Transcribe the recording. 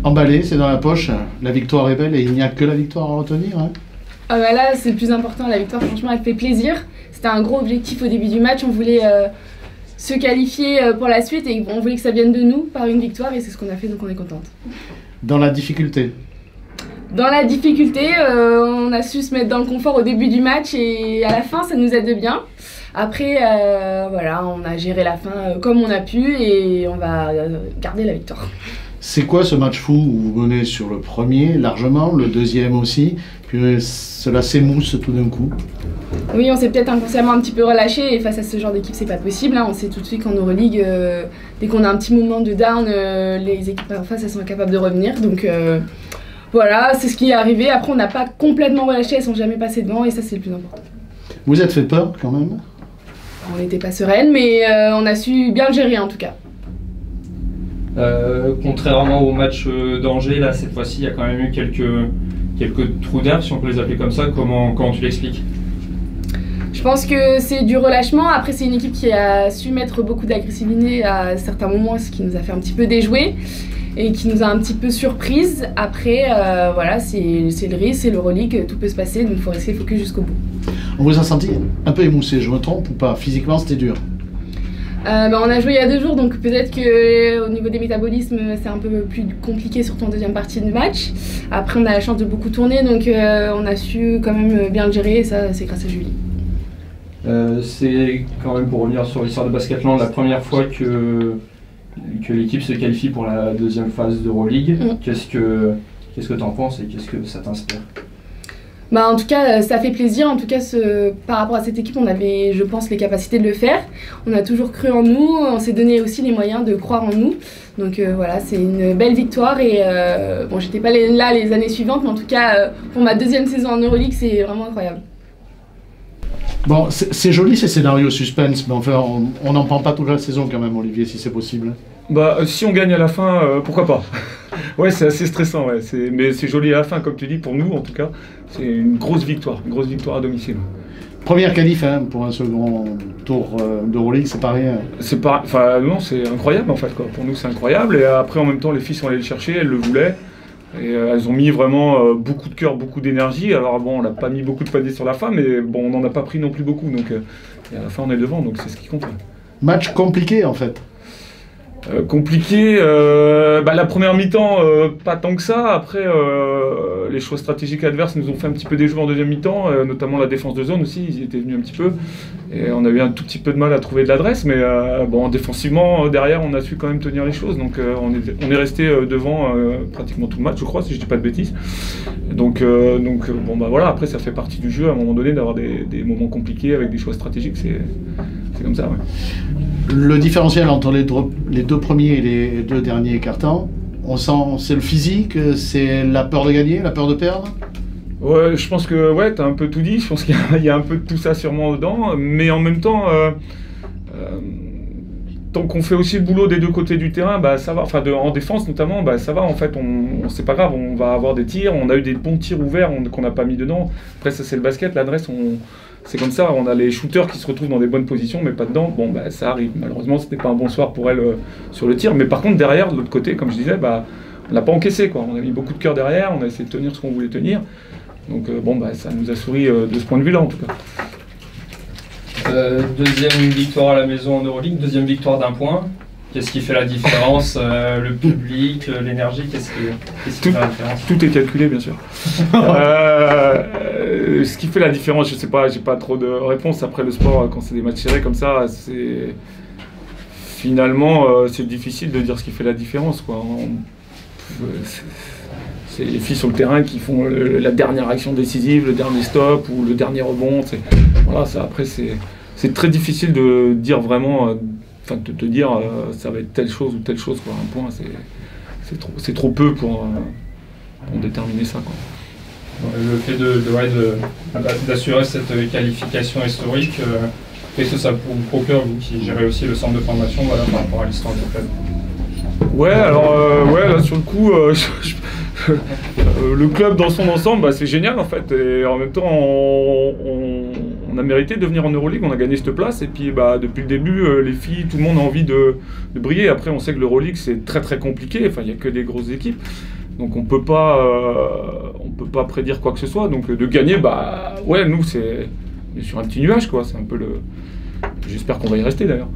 Emballé, c'est dans la poche, la victoire est belle et il n'y a que la victoire à retenir. Hein. Ah bah là, c'est le plus important, la victoire, franchement, elle fait plaisir. C'était un gros objectif au début du match, on voulait se qualifier pour la suite et on voulait que ça vienne de nous par une victoire et c'est ce qu'on a fait, donc on est contente. Dans la difficulté. Dans la difficulté, on a su se mettre dans le confort au début du match et à la fin, ça nous aide bien. Après, voilà, on a géré la fin comme on a pu et on va garder la victoire. C'est quoi ce match fou où vous menez sur le premier largement, le deuxième aussi, puis cela s'émousse tout d'un coup? Oui, on s'est peut-être inconsciemment un petit peu relâché et face à ce genre d'équipe, c'est pas possible. Hein. On sait tout de suite qu'en Euroleague, dès qu'on a un petit moment de down, les équipes en face, elles sont incapables de revenir. Donc voilà, c'est ce qui est arrivé. Après, on n'a pas complètement relâché, elles sont jamais passées devant et ça, c'est le plus important. Vous êtes fait peur quand même? On n'était pas sereine, mais on a su bien le gérer en tout cas. Contrairement au match d'Angers, là cette fois-ci il y a quand même eu quelques trous d'air, si on peut les appeler comme ça. Comment tu l'expliques? Je pense que c'est du relâchement. Après, c'est une équipe qui a su mettre beaucoup d'agressivité à certains moments, ce qui nous a fait un petit peu déjouer et qui nous a un petit peu surprise. Après, voilà, c'est le risque, c'est l'Euroleague, tout peut se passer, donc il faut rester focus jusqu'au bout. On vous a senti un peu émoussé, je me trompe ou pas? Physiquement, c'était dur. On a joué il y a 2 jours, donc peut-être qu'au niveau des métabolismes, c'est un peu plus compliqué, surtout en deuxième partie de match. Après, on a la chance de beaucoup tourner, donc on a su quand même bien le gérer, et ça, c'est grâce à Julie. C'est quand même, pour revenir sur l'histoire de Basketland, la première fois que l'équipe se qualifie pour la deuxième phase d'Euroleague. Qu'est-ce que tu en penses et qu'est-ce que ça t'inspire? Bah, en tout cas, ça fait plaisir. En tout cas, par rapport à cette équipe, on avait, je pense, les capacités de le faire. On a toujours cru en nous. On s'est donné aussi les moyens de croire en nous. Donc voilà, c'est une belle victoire. Et bon, j'étais pas là les années suivantes, mais en tout cas, pour ma deuxième saison en Euroleague, c'est vraiment incroyable. Bon, c'est joli ces scénarios suspense, mais enfin, on n'en prend pas toute la saison quand même, Olivier, si c'est possible. Bah, si on gagne à la fin, pourquoi pas? Ouais, c'est assez stressant, ouais. Mais c'est joli à la fin, comme tu dis, pour nous en tout cas. C'est une grosse victoire à domicile. Première qualif hein, pour un second tour d'Euroleague, c'est pas rien. C'est pas, enfin non, c'est incroyable en fait quoi. Pour nous, c'est incroyable. Et après, en même temps, les filles sont allées le chercher, elles le voulaient. Et elles ont mis vraiment beaucoup de cœur, beaucoup d'énergie. Alors bon, on n'a pas mis beaucoup de paniers sur la fin, mais bon, on n'en a pas pris non plus beaucoup. Donc et à la fin, on est devant, donc c'est ce qui compte. Ouais. Match compliqué en fait. Compliqué, la première mi-temps, pas tant que ça. Après, les choix stratégiques adverses nous ont fait un petit peu déjouer en deuxième mi-temps, notamment la défense de zone aussi, ils y étaient venus un petit peu. Et on a eu un tout petit peu de mal à trouver de l'adresse, mais bon, défensivement, derrière, on a su quand même tenir les choses. Donc on est resté devant pratiquement tout le match, je crois, si je dis pas de bêtises. Donc bon, bah voilà, après, ça fait partie du jeu à un moment donné d'avoir des moments compliqués avec des choix stratégiques, c'est comme ça, ouais. Le différentiel entre les deux premiers et les 2 derniers cartons, on sent, c'est le physique, c'est la peur de gagner, la peur de perdre? Ouais, je pense que ouais, tu as un peu tout dit, je pense qu'il y a un peu de tout ça sûrement dedans, mais en même temps, tant qu'on fait aussi le boulot des deux côtés du terrain, bah ça va, enfin en défense notamment, bah ça va en fait, c'est pas grave, on va avoir des tirs, on a eu des bons tirs ouverts qu'on n'a pas mis dedans. Après ça c'est le basket, l'adresse, c'est comme ça, on a les shooters qui se retrouvent dans des bonnes positions mais pas dedans. Bon bah ça arrive, malheureusement c'était pas un bon soir pour elle sur le tir, mais par contre derrière, de l'autre côté, comme je disais, bah on n'a pas encaissé quoi, on a mis beaucoup de cœur derrière, on a essayé de tenir ce qu'on voulait tenir. Donc bon bah ça nous a souri de ce point de vue là en tout cas. Deuxième victoire à la maison en Euroleague, deuxième victoire d'1 point. Qu'est-ce qui fait la différence? Le public, l'énergie, qu'est-ce qui fait la différence? Tout est calculé, bien sûr. Ce qui fait la différence, je sais pas, j'ai pas trop de réponses. Après le sport, quand c'est des matchs serrés comme ça, finalement c'est difficile de dire ce qui fait la différence, quoi. C'est les filles sur le terrain qui font la dernière action décisive, le dernier stop ou le dernier rebond. Voilà, ça, après c'est très difficile de dire vraiment. Enfin, de te dire ça va être telle chose ou telle chose, quoi. 1 point, c'est trop peu pour déterminer ça, quoi. Le fait d'assurer cette qualification historique, qu'est-ce que ça vous procure, vous qui gérez aussi le centre de formation, voilà, par rapport à l'histoire du club? Ouais, alors ouais, là sur le coup, le club dans son ensemble, bah, c'est génial en fait, et en même temps on on a mérité de venir en Euroleague, on a gagné cette place, et puis depuis le début, les filles, tout le monde a envie de briller. Après, on sait que l'Euroleague, c'est très très compliqué, enfin, il n'y a que des grosses équipes, donc on peut pas prédire quoi que ce soit. Donc de gagner, ouais, nous, on est sur un petit nuage, quoi. C'est un peu le... J'espère qu'on va y rester, d'ailleurs.